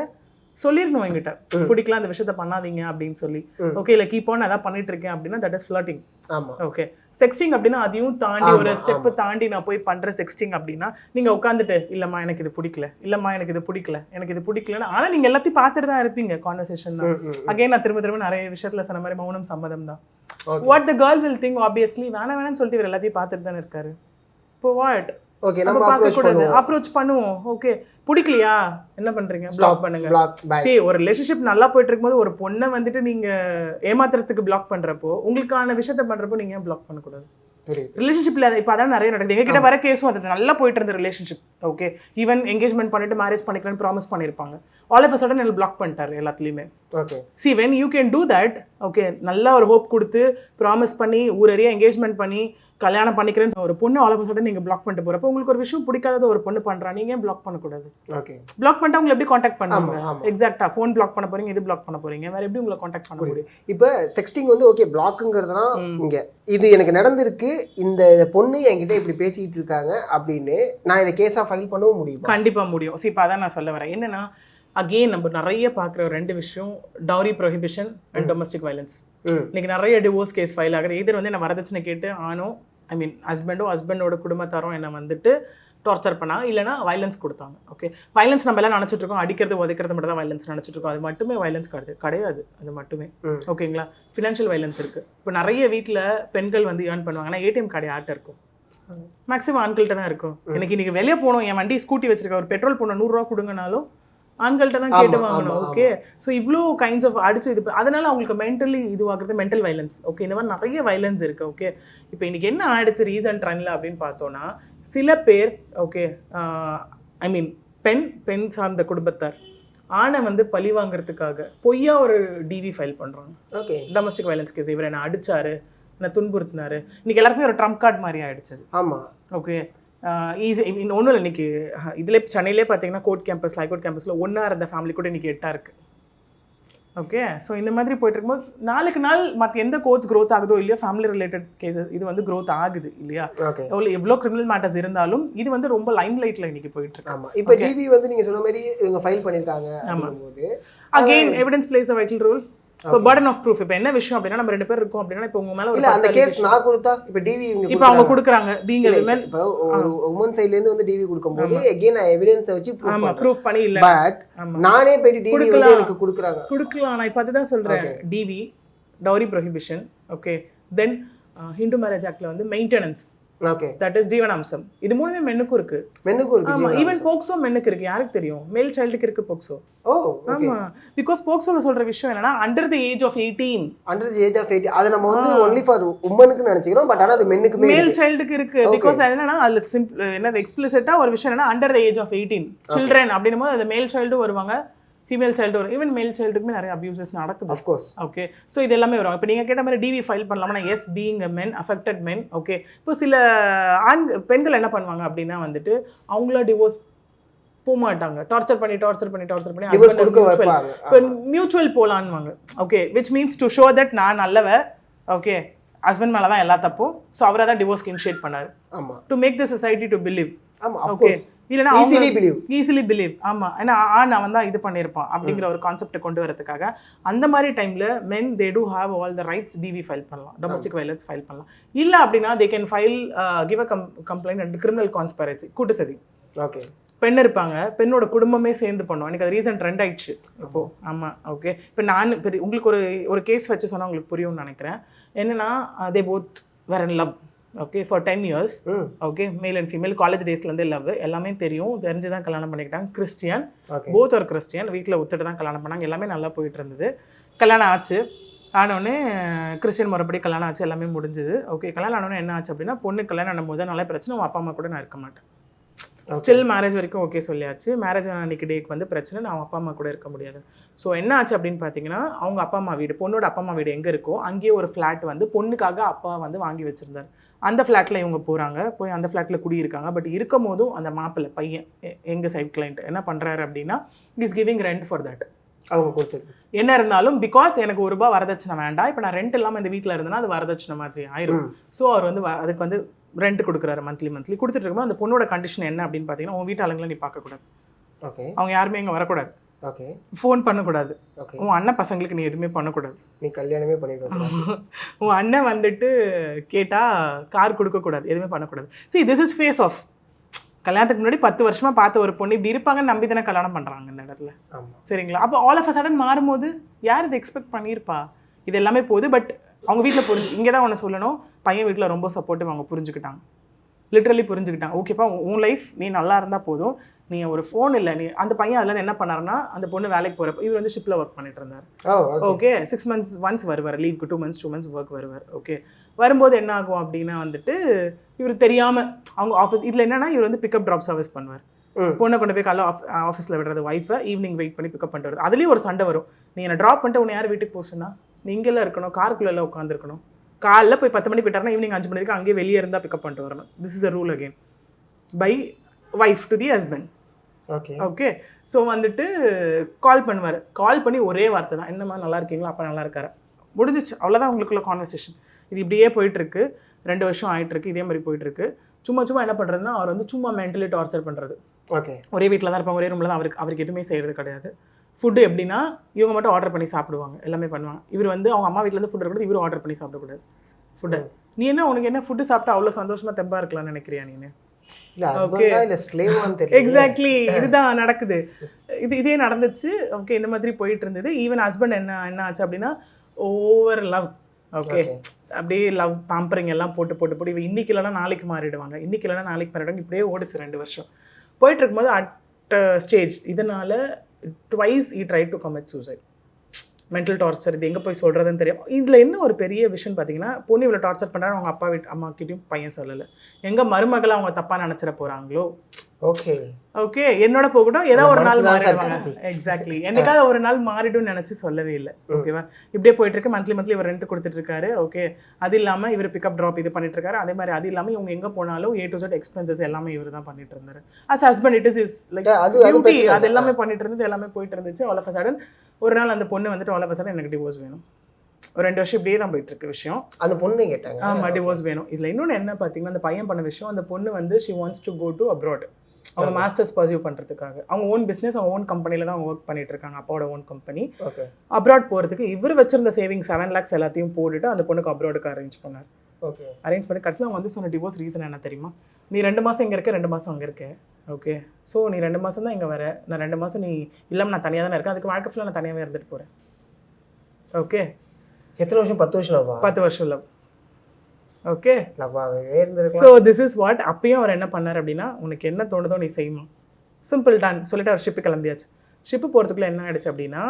சொல்லிடணும் என்கிட்ட, பிடிக்கல அந்த விஷயத்த பண்ணாதீங்க அப்படின்னு சொல்லி. ஓகே, இல்லை கீப் ஆன் அதான் பண்ணிட்டு இருக்கேன் அப்படின்னா that is flirting. Okay, sexting அப்படின்னா அதையும் தாண்டி ஒரு ஸ்டெப் தாண்டி நான் போய் பண்ற செக்ஸ்டிங் அப்படின்னா நீங்க உட்காந்துட்டு இல்லம்மா எனக்கு இது பிடிக்கல, இல்லம்மா எனக்கு இது பிடிக்கல, எனக்கு இது பிடிக்கலன்னு ஆனா நீங்க எல்லாத்தையும் பார்த்துட்டு தான் இருப்பீங்க கான்வர்சேஷன் தான். அகைன் நான் திரும்ப நிறைய விஷயத்துல சொன்ன மாதிரி மௌனம் சம்மதம் தான். What the girl will think obviously வேணாம்னு சொல்லிட்டு இவர் எல்லாத்தையும் பார்த்துட்டு தானே இருக்காரு. இப்போ வாட் ஓகே நம்ம அப்ரோச் பண்ணுவோம். ஓகே, பிடிக்கலையா என்ன பண்றீங்க? பிளாக் பண்ணுங்க. சரி, ஒரு ரிலேஷன்ஷிப் நல்லா போயிட்டு இருக்கும்போது ஒரு பொண்ணை வந்துட்டு நீங்க ஏமாத்துறதுக்கு பிளாக் பண்றப்போ உங்களுக்கான விஷயத்த பண்றப்போ நீங்க ஏன் பிளாக் பண்ணக்கூடாது? ரிலேஷன்ஷிப்ல இப்போ அதான் நிறைய நடக்குது. எங்ககிட்ட வர கேஸும் அது நல்லா போயிட்டு இருந்த ரிலேஷன்ஷிப். ஓகே, ஈவன் என்கேஜ்மெண்ட் பண்ணிட்டு மேரேஜ் பண்ணிக்கிறேன்னு ப்ராமிஸ் பண்ணியிருப்பாங்க. ஆல் ஆஃப் அ சடன் என்ன பிளாக் பண்ணிட்டாரு எல்லாத்துலேயுமே. Okay, see when you can do that, okay, நல்லா ஒரு ஹோப் கொடுத்து ப்ராமிஸ் பண்ணி ஊரறிய என்கேஜ்மெண்ட் பண்ணி கல்யாணம் பண்ணிக்கிறேன்னு ஒரு பொண்ணு ஆல் ஆஃப் அ சடன் நீங்கள் பிளாக் பண்ணிட்டு போகிறப்போ உங்களுக்கு ஒரு விஷயம் பிடிக்காதது ஒரு பொண்ணு பண்ணுறா, நீங்கள் ஏன் பிளாக் பண்ணக்கூடாது? ஓகே, பிளாக் பண்ணிட்டு உங்களை எப்படி காண்டாக்ட் பண்ணுவாங்க? எக்ஸாக்டா ஃபோன் பிளாக் பண்ண போறீங்க, இது பிளாக் பண்ண போறீங்க, வேற எப்படி உங்களை காண்டாக்ட் பண்ண முடியும்? இப்போ செக்ஸ்டிங் வந்து ஓகே பிளாக்குங்கிறதுனா இங்க இது எனக்கு நடந்திருக்கு, இந்த பொண்ணு என்கிட்ட இப்படி பேசிட்டு இருக்காங்க அப்படின்னு நான் இதை கேஸா ஃபைல் பண்ணவும் முடியும்? கண்டிப்பா முடியும். சி இப்போ அதான் நான் சொல்ல வரேன். என்னன்னா அகெயின் நம்ம நிறைய பார்க்குற 2 விஷயம், dowry prohibition and domestic violence. இன்னைக்கு நிறைய டிவோர்ஸ் கேஸ் ஃபைல் ஆகுது. எதிர் வந்து என்ன வரதட்சணை கேட்டு ஆனோ ஹஸ்பண்டோட குடும்பத்தாரும் என்ன வந்துட்டு டார்ச்சர் பண்ணாங்க, இல்லைனா வயலன்ஸ் கொடுத்தாங்க. ஓகே, வயலன்ஸ் நம்ம எல்லாம் நினச்சிட்டு இருக்கோம், அடிக்கிறது உதைக்கிறது மட்டும் தான் வயலன்ஸ் நினச்சிட்டு இருக்கோம். அது மட்டுமே வயலன்ஸ் கிடையாது. அது மட்டுமே ஓகேங்களா. ஃபினான்ஷியல் வயலன்ஸ் இருக்குது. இப்போ நிறைய வீட்டில் பெண்கள் வந்து ஏர்ன் பண்ணுவாங்க, ஆனால் ஏடிஎம் கார்டு யார்கிட்ட இருக்கும்? மேக்ஸிமம் ஆண்கள்கிட்ட தான் இருக்கும். எனக்கு இன்னைக்கு வெளியே போகணும், என் வண்டி ஸ்கூட்டி வச்சிருக்க, ஒரு பெட்ரோல் போடணும், 100 ரூபா கொடுங்கனாலும் ஆண்கள்கிட்ட தான் கேட்டு வாங்கணும். ஓகே, ஸோ இவ்வளோ கைண்ட்ஸ் ஆஃப் அடிச்சு இது அதனால அவங்களுக்கு மென்டலி இதுவாகிறது மென்டல் வயலன்ஸ். ஓகே, இந்த மாதிரி நிறைய வயலன்ஸ் இருக்குது. ஓகே, இப்போ இன்னைக்கு என்ன ஆயிடுச்சு ரீசன்ட் ட்ரெண்டில் அப்படின்னு பார்த்தோன்னா, சில பேர் ஓகே ஐ மீன் பெண் சார்ந்த குடும்பத்தார் ஆணை வந்து பழி வாங்குறதுக்காக பொய்யா ஒரு டிவி ஃபைல் பண்ணுறாங்க. ஓகே, டொமஸ்டிக் வயலன்ஸ் கேஸ், இவர் என்ன அடிச்சாரு, என்ன துன்புறுத்தினாரு. இன்னைக்கு எல்லாருக்குமே ஒரு ட்ரம்ப் கார்டு மாதிரி ஆயிடுச்சு. ஆமாம். ஓகே, ஈஸி ஒன்றும் இல்லை. இன்றைக்கி இதில் சென்னையிலே பார்த்தீங்கன்னா கோர்ட் கேம்பஸ், ஹைகோர்ட் கேம்பஸில் ஒன்றா இருந்த ஃபேமிலி கூட இன்றைக்கி 8 இருக்குது. ஓகே, ஸோ இந்த மாதிரி போயிட்டு இருக்கும்போது நாளுக்கு நாள் மற்ற எந்த கோர்ட்ஸ் க்ரோத் ஆகுதோ இல்லையோ ஃபேமிலி ரிலேட்டட் கேசஸ் இது வந்து க்ரோத் ஆகுது இல்லையா. எவ்வளோ கிரிமினல் மேட்டர்ஸ் இருந்தாலும் இது வந்து ரொம்ப லைம் லைட்டில் இன்றைக்கி போயிட்டு இருக்கு. ஆமாம், இப்போ டிவி வந்து நீங்கள் சொன்ன மாதிரி இவங்க ஃபைல் பண்ணியிருக்காங்க. ஆமாம், again evidence plays a vital role. இப்போ பர்டன் ஆஃப் ப்ரூஃப். இப்போ என்ன விஷயம் அப்படின்னா நம்ம 2 பேர் இருக்கோம் அப்படின்னா இப்போ உங்க மேல ஒரு அந்த கேஸ் நான் கொடுத்தா இப்போ டிவி இப்போ அவங்க கொடுக்குறாங்க பீயிங் எ விமன். இப்போ ஒரு உமன் சைடுல இருந்து வந்து டிவி கொடுக்கும்போது அகைன் நான் எவிடன்ஸ் வச்சு ப்ரூஃப் பண்ணி இல்ல, பட் நானே போய் டிவி வந்து எனக்கு கொடுக்குறாங்க. நான் இப்போ அதுதான் சொல்றேன். டிவி, டவுரி ப்ரொஹிபிஷன், ஓகே, தென் ஹிந்து மேரேஜ் ஆக்ட்ல வந்து மெயின்டெனன்ஸ், ஓகே, தட் இஸ் ஜீவனாம்சம். இது மூணுமே மென்னுக்கும் இருக்கு. ஆமா, ஈவன் போக்சோ மென்னுக்கு இருக்கு. யாருக்கு தெரியும்? மேல் சைல்டுக்கு இருக்கு போக்சோ. ஓ ஆமா, பிகாஸ் போக்சோல சொல்ற விஷயம் என்னன்னா under the age of 18. Under the age of 18 அது நம்ம வந்து ஒன்லி ஃபார் உமனுக்கு நினைச்சுக்கிறோம். பட் ஆனா அது மென்னுக்கு மேல் சைல்டுக்கு இருக்கு. பிகாஸ் என்னன்னா அதுல சிம்பிள் என்ன எக்ஸ்பிளிசிட்டா ஒரு விஷயம் என்னன்னா under the age of 18 children அப்படினும் போது அது மேல் சைல்டு வருவாங்க, ஃபீமேல் சைல்டு வரும். ஈவன் மேல் சைல்டுக்குமே நிறைய அபியூசஸ் நடக்குது. Of course. ஓகே, ஸோ இது எல்லாமே வரும். இப்போ நீங்கள் கேட்ட மாதிரி டிவி ஃபைல் பண்ணலாம்னா yes, being a men, affected men. Okay, இப்போ சில பெண்கள் என்ன பண்ணுவாங்க அப்படின்னா வந்துட்டு அவங்கள டிவோர்ஸ் போக மாட்டாங்க, டார்ச்சர் பண்ணி இப்போ மியூச்சுவல் போலான்வாங்க. Okay, which means to show that நான் நல்லவ. ஓகே, ஹஸ்பண்ட் மேலே தான் எல்லா தப்பும், ஸோ அவரை தான் டிவோர்ஸ்க்கு இனிஷியேட் பண்ணாரு. ஆமாம், to make the society to believe. ஆமாம், ஓகே, இல்லைன்னா ஈஸிலி பிலீவ். ஆமாம், ஏன்னா அவன் தான் இது பண்ணியிருப்பான் அப்படிங்கிற ஒரு கான்செப்டை கொண்டு வரதுக்காக அந்த மாதிரி டைமில் men they do have all the rights. DV file பண்ணலாம், டொமஸ்டிக் வயலன்ஸ் ஃபைல் பண்ணலாம். இல்லை அப்படின்னா they can file give a complaint and criminal conspiracy, கூட்டு சதி. ஓகே, பெண் இருப்பாங்க, பெண்ணோட குடும்பமே சேர்ந்து பண்ணுவோம். எனக்கு அது ரீசன்ட் ட்ரெண்ட் ஆயிடுச்சு இப்போ. ஆமாம், ஓகே, இப்போ நான் உங்களுக்கு ஒரு கேஸ் வச்சு சொன்னால் உங்களுக்கு புரியும்னு நினைக்கிறேன். என்னன்னா they both were in love. Okay for 10 years. Okay male and female college டேஸ்லேருந்தே லவ் எல்லாமே தெரிஞ்சு தான் கல்யாணம் பண்ணிக்கிட்டாங்க. கிறிஸ்டியன், போத் ஒரு கிறிஸ்டியன், வீட்டில் ஒத்துட்டு தான் கல்யாணம் பண்ணாங்க. எல்லாமே நல்லா போயிட்டு இருந்தது. கல்யாணம் ஆச்சு. ஆனோடனே கிறிஸ்டியன் முறைப்படி கல்யாணம் ஆச்சு, எல்லாமே முடிஞ்சுது. ஓகே கல்யாணம் ஆனோடனே என்ன ஆச்சு அப்படின்னா, பொண்ணு கல்யாணம் ஆனும்போது நல்ல பிரச்சனை, உன் அப்பா அம்மா கூட நான் இருக்க மாட்டேன். ஸ்டில் மேரேஜ் வரைக்கும் ஓகே சொல்லியாச்சு. மேரேஜ் அன்னைக்கு டேக்கு வந்து பிரச்சனை, நான் அப்பா அம்மா கூட இருக்க முடியாது. ஸோ என்ன ஆச்சு அப்படின்னு பார்த்தீங்கன்னா, அவங்க அப்பா அம்மா வீடு, பொண்ணோட அப்பா அம்மா வீடு எங்கே இருக்கோ அங்கேயே ஒரு ஃப்ளாட் வந்து பொண்ணுக்காக அப்பா வந்து வாங்கி வச்சுருந்தார். அந்த ஃப்ளாட்டில் இவங்க போகிறாங்க, போய் அந்த ஃப்ளாட்டில் குடியிருக்காங்க. பட் இருக்கும் போதும் அந்த மாப்பிள்ளை பையன் எங்கள் சைட் கிளைண்ட் என்ன பண்ணுறாரு அப்படின்னா, is giving rent for that. அவங்க கொடுத்தது என்ன இருந்தாலும் பிகாஸ் எனக்கு ₹1 வரதட்சணை வேண்டாம், இப்போ நான் ரெண்ட் இல்லாமல் இந்த வீட்டில் இருந்தேன்னா அது வரதட்சணை மாதிரி ஆயிரும். ஸோ அவர் வந்து அதுக்கு வந்து ரெண்ட் கொடுக்குறாரு மந்த்லி கொடுத்துட்டு இருக்கும்போது அந்த பொண்ணோட கண்டிஷன் என்ன அப்படின்னு பார்த்தீங்கன்னா, உன் வீட்டு ஆளுங்களை நீ பார்க்கக்கூடாது, ஓகே அவங்க யாருமே இங்கே வரக்கூடாது, ஓகே ஃபோன் பண்ணக்கூடாது, ஓகே உன் அண்ணன் பசங்களுக்கு நீ எதுவுமே பண்ணக்கூடாது, நீ கல்யாணமே பண்ணிருக்க, உன் அண்ணன் வந்துட்டு கேட்டால் கார் கொடுக்கக்கூடாது, எதுவுமே பண்ணக்கூடாது. See this is face off. கல்யாணத்துக்கு முன்னாடி 10 வருஷமா பார்த்த ஒரு பொண்ணு இப்படி இருப்பாங்கன்னு நம்பி தானே கல்யாணம் பண்ணுறாங்க இந்த இடத்துல. சரிங்களா? அப்போ ஆல் ஆஃப் அ சடன் மாறும்போது யார் இதை எக்ஸ்பெக்ட் பண்ணியிருப்பா? இது எல்லாமே போகுது. பட் அவங்க வீட்டில் இங்கே தான் ஒன்று சொல்லணும், பையன் வீட்டில் ரொம்ப சப்போர்ட்டிவ், அவங்க புரிஞ்சுக்கிட்டாங்க, லிட்ரலி புரிஞ்சுக்கிட்டாங்க. ஓகேப்பா உன் லைஃப் நீ நல்லா இருந்தால் போதும், நீ ஒரு ஃபோன் இல்லை நீ அந்த பையன் அதில் என்ன பண்ணாருன்னா, அந்த பொண்ணு வேலைக்கு போகிறப்ப இவர் வந்து ஷிப்பில் ஒர்க் பண்ணிட்டு இருந்தார். ஓகே 6 months ஒன்ஸ் வருவார், லீவுக்கு 2 months ஒர்க் வருவார். ஓகே வரும்போது என்ன ஆகும் அப்படின்னா வந்துட்டு இவர் தெரியாமல் அவங்க ஆஃபீஸ் இதில் என்னன்னா இவர் வந்து பிக்கப் ட்ராப் சர்வீஸ் பண்ணுவார். பொண்ணை கொண்டு போய் காலைல ஆஃபீஸில் விடுறது, ஒய்ஃபை ஈவினிங் வெயிட் பண்ணி பிக்கப் பண்ணிட்டு வருது. அதுலேயும் ஒரு சண்டை வரும், நீ என்னை ட்ராப் பண்ணிட்டு உன்னை யார் வீட்டுக்கு போச்சுன்னா, நீ இங்கெல்லாம் இருக்கணும், காருக்குள்ளெல்லாம் உட்காந்துருக்கணும், காலைல போய் 10 மணி போயிட்டாருன்னா ஈவினிங் 5 மணிக்கு அங்கேயே வெளியே இருந்தால் பிக்கப் பண்ணிட்டு வரணும். This is a rule again by wife to the husband. Okay so வந்துட்டு கால் பண்ணுவார், கால் பண்ணி ஒரே வார்த்தை தான், என்னம்மா நல்லா இருக்கீங்களா, அப்பா நல்லா இருக்காரு, முடிஞ்சிச்சு, அவ்வளோதான் உங்களுக்குள்ள கான்வர்சேஷன். இது இப்படியே போயிட்டுருக்கு, 2 வருஷம் ஆகிட்டுருக்கு, இதே மாதிரி போயிட்டுருக்கு. சும்மா என்ன பண்ணுறதுன்னா, அவர் வந்து சும்மா மென்டலி டார்ச்சர் பண்ணுறது. ஓகே ஒரே வீட்டில் தான் இருப்பாங்க, ஒரே ரூமில் தான், அவருக்கு எதுவுமே செய்கிறது கிடையாது. ஃபுட்டு எப்படின்னா இவங்க மட்டும் ஆர்டர் பண்ணி சாப்பிடுவாங்க, எல்லாமே பண்ணுவாங்க. இவர் வந்து அவங்க அம்மா வீட்டிலேருந்து ஃபுட் இருக்கக்கூடாது, இவரும் ஆர்டர் பண்ணி சாப்பிடக்கூடாது ஃபுட்டை. நீ என்ன உனக்கு என்ன ஃபுட்டு சாப்பிட்டா அவ்வளோ சந்தோஷமாக தெம்பாக இருக்கலாம்னு நினைக்கிறியா நீ? எக்ஸாக்ட்லி இதுதான் நடக்குது, இதே நடந்துச்சு. ஓகே இந்த மாதிரி போயிட்டு இருந்தது. ஈவன் ஹஸ்பண்ட் என்ன ஆச்சு அப்படின்னா, ஓவர் லவ். ஓகே அப்படியே லவ் பாம்பரிங் எல்லாம் போட்டு இவ இன்னைக்கு இல்லைனா நாளைக்கு மாறிடுவாங்க, இப்படியே ஓடிச்சு 2 வருஷம் போயிட்டு இருக்கும்போது அட் ஸ்டேஜ் இதனால twice he tried to commit suicide. Mental torture, இது எங்கே போய் சொல்கிறதுன்னு தெரியும். இதில் என்ன ஒரு பெரிய விஷயம் பார்த்தீங்கன்னா, பொண்ணு இவ்வளோ டார்ச்சர் பண்ணுறாங்க, அவங்க அம்மாக்கிட்டையும் பையன் சொல்லலை. எங்கே மருமகளை அவங்க தப்பாக நினச்சிட போகிறாங்களோ. ஓகே என்னோட போகட்டும், ஏதோ ஒரு நாள் மாறிடுவாங்க. எக்ஸாக்ட்லி என்னைக்காவது ஒரு நாள் மாறிடும்னு நினச்சி சொல்லவே இல்லை. ஓகேவா இப்படியே போயிட்டு இருக்கு. மந்த்லி இவர் ரெண்ட் கொடுத்துட்டு இருக்காரு. ஓகே அது இல்லாமல் இவர் பிக்கப் ட்ராப் இது பண்ணிட்டு இருக்காரு. அதே மாதிரி அது இல்லாமல் இவங்க எங்கே போனாலும் A to Z எக்ஸ்பென்சஸ் எல்லாமே இவர் தான் பண்ணிட்டு இருந்தாரு. As husband it is like duty, அது எல்லாமே பண்ணிட்டு இருந்தது, எல்லாமே போயிட்டு இருந்துச்சு. ஆல் ஆஃப் அ சடன் ஒரு நாள் அந்த பொண்ணு வந்துட்டு ஆல் ஆஃப் அ சடன் எனக்கு டிவோர்ஸ் வேணும். ஒரு 2 வருஷம் இப்படியே தான் போயிட்டு இருக்கு விஷயம். அந்த பொண்ணு கேட்டாங்க, ஆமாம் டிவோர்ஸ் வேணும். இதில் இன்னொன்று என்ன பார்த்தீங்கன்னா, அந்த பையன் பண்ண விஷயம், அந்த பொண்ணு வந்து she wants to go to abroad, அவங்க மாஸ்டர்ஸ் பர்சியூ பண்ணுறதுக்காக. அவங்க ஓன் பிஸ்னஸ், அவங்க ஓன் கம்பெனியில் தான் அவங்க ஒர்க் பண்ணிட்டு இருக்காங்க, அப்பாவோட ஓன் கம்பெனி. அப்ராட் போகிறதுக்கு இவர் வச்சிருந்த சேவிங் 7 lakhs எல்லாத்தையும் போட்டுட்டு அந்த பொண்ணுக்கு அப்ராடுக்கு அரேஞ்ச் பண்ணார். அரேஞ்ச் பண்ணி கடைசியில் அவங்க வந்து சொன்ன டிவோர்ஸ் ரீசன் என்ன தெரியுமா? நீ 2 மாதம் இங்கே இருக்க, 2 மாதம் அங்கே இருக்க. ஓகே ஸோ நீ 2 மாதம் தான் இங்கே வர, நான் 2 மாதம் நீ இல்லாமல் நான் தனியாக தானே இருக்கேன், அதுக்கு வாழ்க்கை ஃபுல்லாக நான் தனியாகவே இருந்துட்டு போகிறேன். ஓகே எத்தனை வருஷம்? 10 வருஷம் லவ். 10 வருஷம் love. Okay so this is what. அப்பயும் அவர் என்ன பண்ணார் அப்படின்னா, உனக்கு என்ன தோணுதோ நீ செய்யுமா, சிம்பிள் டான் சொல்லிட்டு அவர் ஷிப்பு கிளம்பியாச்சு. ஷிப்பு போகிறதுக்குள்ளே என்ன ஆயிடுச்சு அப்படின்னா,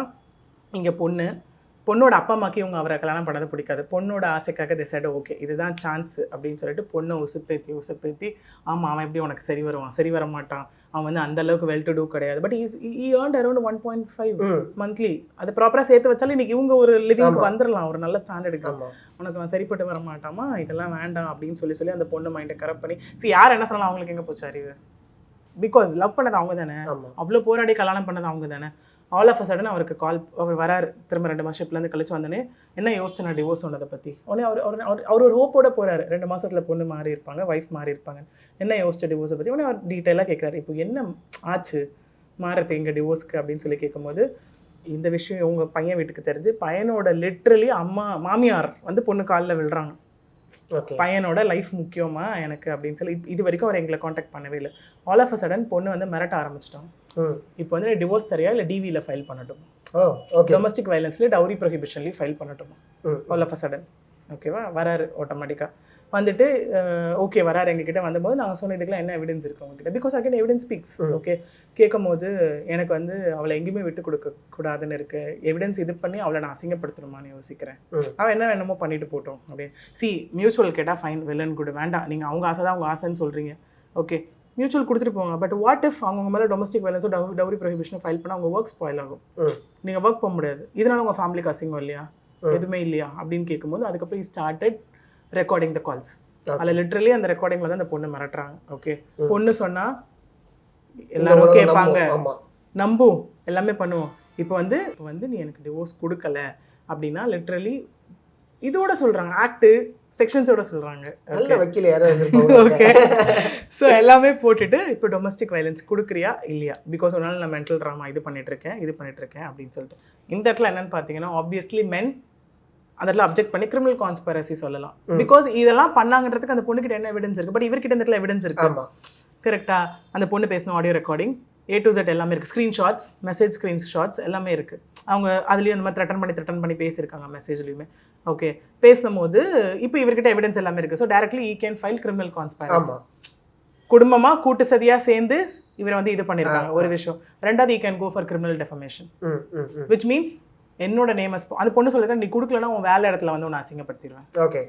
இங்கே பொண்ணோட அப்பா அம்மாக்கு இவங்க அவரை கல்யாணம் பண்ணது பிடிக்காது. பொண்ணோட ஆசைக்காக டிசைட் ஓகே இதுதான் சான்ஸ் அப்படின்னு சொல்லிட்டு பொண்ணை உசுப்பேத்தி ஆமாம் அவன் எப்படி உனக்கு சரி வர மாட்டான், அவன் வந்து அந்த அளவுக்கு வெல் டு டூ கிடையாது, but he earned around 1.5 monthly. அது ப்ராப்பராக சேர்த்து வச்சாலும் இன்னைக்கு இவங்க ஒரு லிவிங்க்கு வந்துடலாம், ஒரு நல்ல ஸ்டாண்டர்டுக்கு. உனக்கு அவன் சரிப்பட்டு வர மாட்டாமா, இதெல்லாம் வேண்டாம் அப்படின்னு சொல்லி அந்த பொண்ணு மைண்டை கரெக்ட் பண்ணி யார் என்ன சொல்லலாம், அவங்களுக்கு எங்கே போச்சு அறிவு? பிகாஸ் லவ் பண்ணது அவங்க தானே, அவ்வளோ போராடி கல்யாணம் பண்ணது அவங்க தானே. ஆல் ஆஃப் அ சடன் அவருக்கு அவர் வராரு திரும்ப 2 மாதம் ஷிப்லேருந்து கழிச்சு வந்தோடனே என்ன யோசிச்சு நான் டிவோர்ஸ் சொன்னதை பற்றி. உடனே அவர் ஒரு ஹோப்போட போகிறாரு. 2 மாதத்தில் பொண்ணு மாறி இருப்பாங்க, ஒய்ஃப் மாறி இருப்பாங்க, என்ன யோசிச்சு டிவோர்ஸை பற்றி. உடனே அவர் டீட்டெயிலாக கேட்குறாரு, இப்போ என்ன ஆச்சு மாறுறது எங்கள் டிவோர்ஸ்க்கு அப்படின்னு சொல்லி கேட்கும்போது, இந்த விஷயம் இவங்க பையன் வீட்டுக்கு தெரிஞ்சு பையனோட லிட்ரலி மாமியார் வந்து பொண்ணு காலில் விழுறாங்க. பையனோட லைஃப் முக்கியமா எனக்கு அப்படின்னு சொல்லி இது வரைக்கும் அவர் எங்களை காண்டாக்ட் பண்ணவே இல்லை. ஆல் ஆஃப் அ சடன் பொண்ணு வந்து மிரட்ட ஆரம்பிச்சிட்டாங்க. இப்போ வந்து டிவோர்ஸ் தரியா இல்லை டிவியில் ஃபைல் பண்ணட்டுமா, டொமஸ்டிக் வயலன்ஸ்லேயே டவுரி ப்ரொஹிபிஷன்லேயும் ஃபைல் பண்ணட்டுமா. ஆல் ஆஃப் அ சடன் ஓகேவா வராரு ஆட்டோமேட்டிக்காக. வந்துட்டு ஓகே வராரு எங்ககிட்ட வந்தபோது நாங்கள் சொன்ன இதுக்கெல்லாம் என்ன எவிடன்ஸ் இருக்கு உங்ககிட்ட, because again evidence speaks. Okay, கேட்கும் போது எனக்கு வந்து அவளை எங்கேயுமே விட்டு கொடுக்க கூடாதுன்னு இருக்கு, எவிடன்ஸ் இது பண்ணி அவளை நான் அசிங்கப்படுத்தணுமான்னு யோசிக்கிறேன். அவள் என்ன என்னமோ பண்ணிட்டு போட்டோம் அப்படியே. மியூச்சுவல் கேட்டால் ஃபைன், வெல் அண்ட் குட், வேண்டாம் நீங்கள் அவங்க ஆசை தான் அவங்க ஆசைன்னு சொல்கிறீங்க, ஓகே மியூச்சுவல் கொடுத்துட்டு போங்க. பட் வாட் இஃப் அவங்க மேலே டொமஸ்டிக் வயலன்ஸோ டவுரி ப்ரொஹிபிஷனோ ஃபைல் பண்ணால் அவங்க ஒர்க் ஸ்பாயில் ஆகும், நீங்கள் ஒர்க் போக முடியாது, இதனால உங்கள் ஃபேமிலிக்கு அசிங்கம் இல்லையா, எதுவுமே இல்லையா அப்படின்னு கேட்கும்போது அதுக்கப்புறம் ஸ்டார்டட் ரெக்கார்டிங் த கால்ஸ். அதில் லிட்ரலி அந்த ரெக்கார்டிங்கில் தான் அந்த பொண்ணு மிரட்டுறாங்க. ஓகே, பொண்ணு சொன்னால் எல்லாரும் கேட்பாங்க, நம்பும், எல்லாமே பண்ணுவோம். இப்போ வந்து நீ எனக்கு டிவோர்ஸ் கொடுக்கல அப்படின்னா லிட்ரலி இதோட சொல்கிறாங்க, ஆக்டு செக்ஷன்ஸோட சொல்கிறாங்க. ஓகே, ஸோ எல்லாமே போட்டுட்டு இப்போ டொமஸ்டிக் வயலன்ஸ் கொடுக்குறியா இல்லையா, பிகாஸ் ஒரு நாள் நான் மென்டல் ட்ராமா இது பண்ணிட்டு இருக்கேன் அப்படின்னு சொல்லிட்டு. இந்த இடத்துல என்னன்னு பார்த்தீங்கன்னா ஆப்வியஸ்லி மென் அதில் அப்ஜெக்ட் பண்ணி கிரிமினல் கான்ஸ்பரசி சொல்லலாம். பிகாஸ் இதெல்லாம் பண்ணாங்கன்றதுக்கு அந்த பொண்ணுக்கிட்ட என்ன எவிடன்ஸ் இருக்குது, பட் இவர்கிட்ட இந்த இடத்துல எவிடன்ஸ் இருக்குது. கரெக்டாக அந்த பொண்ணு பேசின audio recording A to Z எல்லாமே இருக்குது, ஸ்க்ரீன்ஷாட்ஸ், மெசேஜ் ஸ்க்ரீன்ஷாட்ஸ் எல்லாமே இருக்குது. அவங்க அதுலேயும் அந்த மாதிரி த்ரெட்டன் பண்ணி பேசியிருக்காங்க மெசேஜ்லேயுமே. ஓகே, பேசும்போது இப்போ இவர்கிட்ட எவிடன்ஸ் எல்லாமே இருக்குது. So directly E can file criminal conspiracy. குடும்பமாக கூட்டு சதியாக சேர்ந்து இவரை வந்து இது பண்ணியிருக்காங்க ஒரு விஷயம். ரெண்டாவது he can go for criminal defamation, which means என்னோட நேம் அந்த பொண்ணு சொல்லிருக்கேன், நீ கொடுக்கலன்னா உன் வேலை இடத்துல வந்து உன்னை அசிங்கப்படுத்திடுவேன். ஓகே,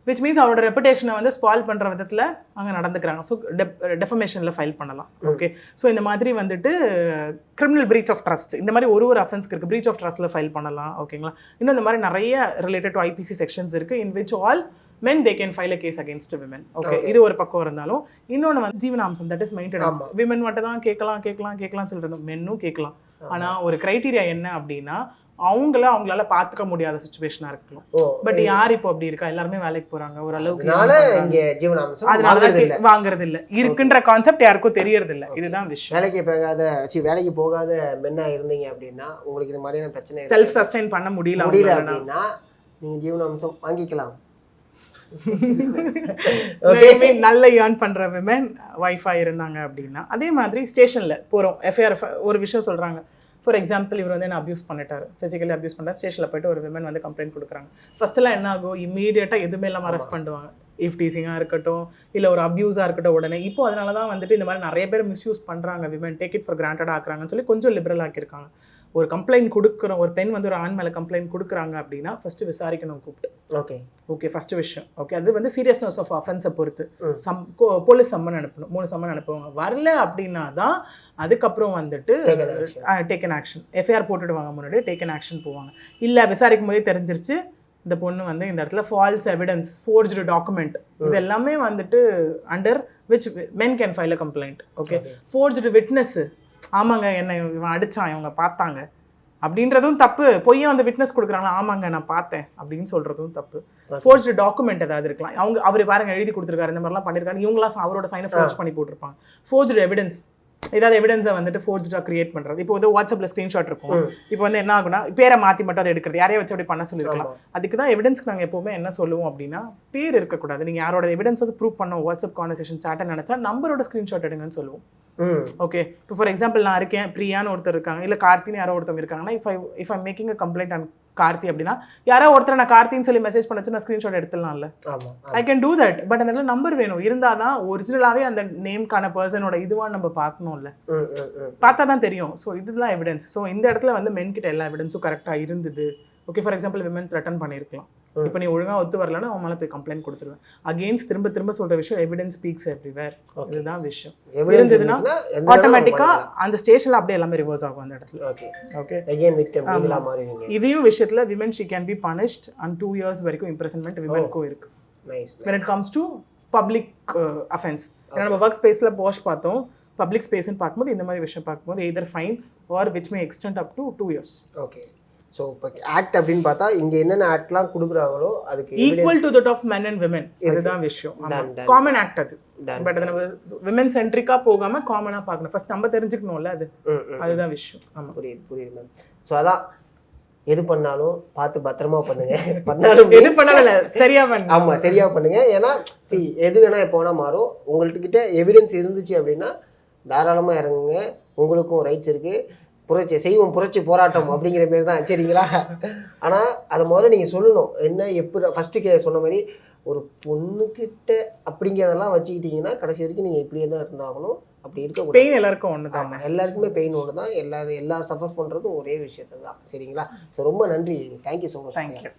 விச் மீன்ஸ் அவரோட ரெப்புடேஷனை வந்து ஸ்பாயில் பண்ணுற விதத்தில் அங்கே நடந்துக்கிறாங்க. ஸோ டெஃபமேஷனில் ஃபைல் பண்ணலாம். ஓகே, ஸோ இந்த மாதிரி வந்துட்டு கிரிமினல் பிரீச் ஆஃப் ட்ரஸ்ட், இந்த மாதிரி ஒரு அஃபென்ஸ்க்கு இருக்குது, பிரீச் ஆஃப் ட்ரஸ்ட்டில் ஃபைல் பண்ணலாம். ஓகேங்களா, இன்னும் இந்த மாதிரி நிறைய ரிலேட்டட் டு ஐபிசி செக்ஷன்ஸ் இருக்குது, in which all men they can file a case against women. Okay, இது ஒரு பக்கம் இருந்தாலும் இன்னொன்று வந்து ஜீவனாம்சம், தட் இஸ் மெயின்டெனன்ஸ். விமன் மட்டும் தான் கேட்கலாம் சொல்கிறது, மென்னும் கேட்கலாம். ஆனால் ஒரு கிரைட்டீரியா என்ன அப்படின்னா அவங்களால பார்த்துக்க முடியாத சுச்சுவேஷனாக இருக்கலாம். பட் யார் இப்போ அப்படி இருக்கா, எல்லாருமே வேலைக்கு போகிறாங்க ஓரளவுக்கு, அதனால வாங்குறது இல்லை, இருக்குன்ற கான்செப்ட் யாருக்கும் தெரியறது இல்லை. இதுதான் விஷயம். வேலைக்கு போகாத மென்னா இருந்தீங்க அப்படின்னா உங்களுக்கு இது மாதிரியான பிரச்சனை செல்ஃப் சஸ்டைன் பண்ண முடியல அப்படின்னா நீங்கள் ஜீவனாம்சம் வாங்கிக்கலாம். நல்ல ஏர்ன் பண்ற விமன் வைஃபா இருந்தாங்க அப்படின்னா, அதே மாதிரி ஸ்டேஷன்ல போறோம், எஃப்ஐஆர் ஒரு விஷயம் சொல்றாங்க. ஃபார் எக்ஸாம்பிள் இவர் வந்து என்ன அப்யூஸ் பண்ணிட்டாரு, ஃபிசிக்கலி அப்யூஸ் பண்ணார், ஸ்டேஷனில் போய்ட்டு ஒரு விமன் வந்து கம்ப்ளைண்ட் கொடுக்குறாங்க. ஃபர்ஸ்ட்லாம் என்ன ஆகும், இமீடியட்டாக எதுவுமே இல்லாமல் அரெஸ்ட் பண்ணுவாங்க. இஃப் டீசிங்காக இருக்கட்டும் இல்லை ஒரு அப்யூஸாக இருக்கட்டும் உடனே. இப்போ அதனால தான் வந்துட்டு இந்த மாதிரி நிறைய பேர் மிஸ்யூஸ் பண்ணுறாங்க, women take it for granted ஆக்குறாங்கன்னு சொல்லி கொஞ்சம் லிபரல் ஆக்கியிருக்காங்க. ஒரு கம்ப்ளைண்ட் கொடுக்குறோம், ஒரு பெண் வந்து ஒரு ஆண் மேலே கம்ப்ளைண்ட் கொடுக்குறாங்க அப்படின்னா ஃபஸ்ட்டு விசாரிக்கணும் கூப்பிட்டு. ஓகே ஃபஸ்ட்டு விஷயம். ஓகே, அது வந்து சீரியஸ்னஸ் ஆஃப் அஃபென்ஸை பொறுத்து போலீஸ் சம்மன் அனுப்பணும், 3 சம்மன் அனுப்புவாங்க. வரல அப்படின்னா தான் அதுக்கப்புறம் வந்துட்டு டேக்கன் ஆக்ஷன், எஃப்ஐஆர் போட்டுடுவாங்க, முன்னாடி டேக்கன் ஆக்ஷன் போவாங்க. இல்லை விசாரிக்கும் போதே தெரிஞ்சிருச்சு இந்த பொண்ணு வந்து இந்த இடத்துல ஃபால்ஸ் எவிடன்ஸ், ஃபோர்ஜ்டு டாக்குமெண்ட், இது எல்லாமே வந்துட்டு under which men can file a complaint. Okay, forged witness, ஆமாங்க என்னை இவன் அடித்தான் இவங்க பார்த்தாங்க அப்படின்றதும் தப்பு. பொய்யா வந்து விட்னஸ் கொடுக்குறாங்களா, ஆமாங்க நான் பார்த்தேன் அப்படின்னு சொல்கிறதும் தப்பு. ஃபோர்ஜ்டு டாக்குமெண்ட் ஏதாவது இருக்கலாம், அவர் பாருங்க எழுதி கொடுத்துருக்காரு, இந்த மாதிரிலாம் பண்ணியிருக்காரு, இவங்களாம் அவரோட சைனை ஃபோர்ஜ் பண்ணி போட்டிருப்பாங்க. ஃபோர்ஜ்டு எவிடன்ஸ், ஏதாவது எவிடன்ஸை வந்துட்டு ஃபோர்ஜ்டாக கிரியேட் பண்ணுறது. இப்போ வந்து வாட்ஸ்அப்பில் ஸ்க்ரீன்ஷாட் இருக்கும், இப்போ வந்து என்ன ஆகுனா பேரை மாற்றி மட்டும் அதை எடுக்கிறது, யாரையும் வச்சு அப்படி பண்ண சொல்லியிருக்கலாம். அதுக்கு தான் எவிடன்ஸ்க்கு நாங்கள் எப்போவுமே என்ன சொல்லுவோம் அப்படின்னா, பேர் இருக்கக்கூடாது. நீங்கள் யாரோட எவிடன்ஸ் வந்து ப்ரூவ் பண்ணோம் வாட்ஸ்அப் கான்வர்சேஷன் சாட்டை நினச்சா நம்பரோட ஸ்க்ரீன்ஷாட் எடுங்கன்னு சொல்லுவோம். ஓகே, இப்போ ஃபார் எக்ஸாம்பிள் நான் இருக்கேன், பிரியான்னு ஒருத்தர் இருக்காங்க, இல்லை கார்த்தின்னு யாரோ ஒருத்தவங்க இருக்காங்கன்னா, if I making a complaint on Karthi அப்படின்னா யாரோ ஒருத்தர் நான் கார்த்தின்னு சொல்லி மெசேஜ் பண்ணச்சு நான் ஸ்க்ரீன்ஷாட் எடுத்துடலாம்ல. I can do that. But அந்த நம்பர் வேணும், இருந்தால் தான் ஒரிஜினலாகவே அந்த நேம்கான பர்சனோட இதுவாக நம்ம பார்க்கணும்ல, பார்த்தா தான் தெரியும். ஸோ இதுதான் எவிடன்ஸ். ஸோ இந்த இடத்துல வந்து மென் கிட்ட எல்லா எவிடன்ஸும் கரெக்டாக இருந்தது. Okay, for example women threaten பண்ணியிருக்கலாம், இப்போ நீ ஒழுங்காக ஒத்து வரலன்னா அவன் மேலே போய் கம்ப்ளைண்ட் கொடுத்துருவேன். அகெயின்ஸ்ட் திரும்ப சொல்கிற விஷயம் எவிடன்ஸ் ஸ்பீக்ஸ் எவ்ரிவேர். இதுதான் விஷயம். இருந்ததுன்னா ஆட்டோமேட்டிக்காக அந்த ஸ்டேஷனில் அப்படியே எல்லாமே ரிவர்ஸ் ஆகும் அந்த இடத்துல. ஓகே, இதையும் விஷயத்தில் women she can be punished and 2 years வரைக்கும் இம்ப்ரெசன்மெண்ட் விமனுக்கும் இருக்கு. when it comes to public offense. ஏன்னா நம்ம ஒர்க் ஸ்பேஸில் போஷ் பார்த்தோம், பப்ளிக் ஸ்பேஸ்ன்னு பார்க்கும்போது இந்த மாதிரி விஷயம் பார்க்கும்போது either fine or which may extend up to 2 years. Okay, so இப்போ ஆக்ட் அப்படின்னு பார்த்தா இங்கே என்னென்ன ஆக்ட்லாம் கொடுக்குறாங்களோ அதுக்கு equal to that of men and women. இதுதான் விஷயம். காமன் ஆக்ட் அது. பட் அது நம்ம விமன் சென்ட்ரிக்காக போகாமல் காமனாக பார்க்கணும். ஃபர்ஸ்ட் நம்ம தெரிஞ்சுக்கணும்ல, அதுதான் விஷயம். ஆமாம், புரியுது மேம். ஸோ அதான் எது பண்ணாலும் பார்த்து பத்திரமா பண்ணுங்க. பண்ணாலும் எது பண்ணாலும் சரியா பண்ணுங்க. ஆமாம், சரியா பண்ணுங்க. ஏன்னா எது வேணா எப்போ வேணா மாறும். உங்கள்கிட்ட எவிடன்ஸ் இருந்துச்சு அப்படின்னா தாராளமாக இறங்குங்க, உங்களுக்கும் ரைட்ஸ் இருக்குது. புரட்சி போராட்டம் அப்படிங்கிற மாரி தான், சரிங்களா? ஆனால் அதை முதல்ல நீங்கள் சொல்லணும், என்ன எப்படி ஃபஸ்ட்டு சொன்ன மாதிரி ஒரு பொண்ணுக்கிட்ட அப்படிங்கிறதெல்லாம் வச்சுக்கிட்டீங்கன்னா கடைசி வரைக்கும் நீங்கள் இப்படியே தான் இருந்தாகணும். அப்படி இருக்கக்கூடாது. பெயின் எல்லாருக்கும் ஒன்று தான். ஆமாம், எல்லாருக்குமே பெயின் ஒன்று தான். எல்லா சஃபர் பண்ணுறதும் ஒரே விஷயத்தை தான். சரிங்களா? ஸோ ரொம்ப நன்றி. Thank you so much. தேங்க்யூ.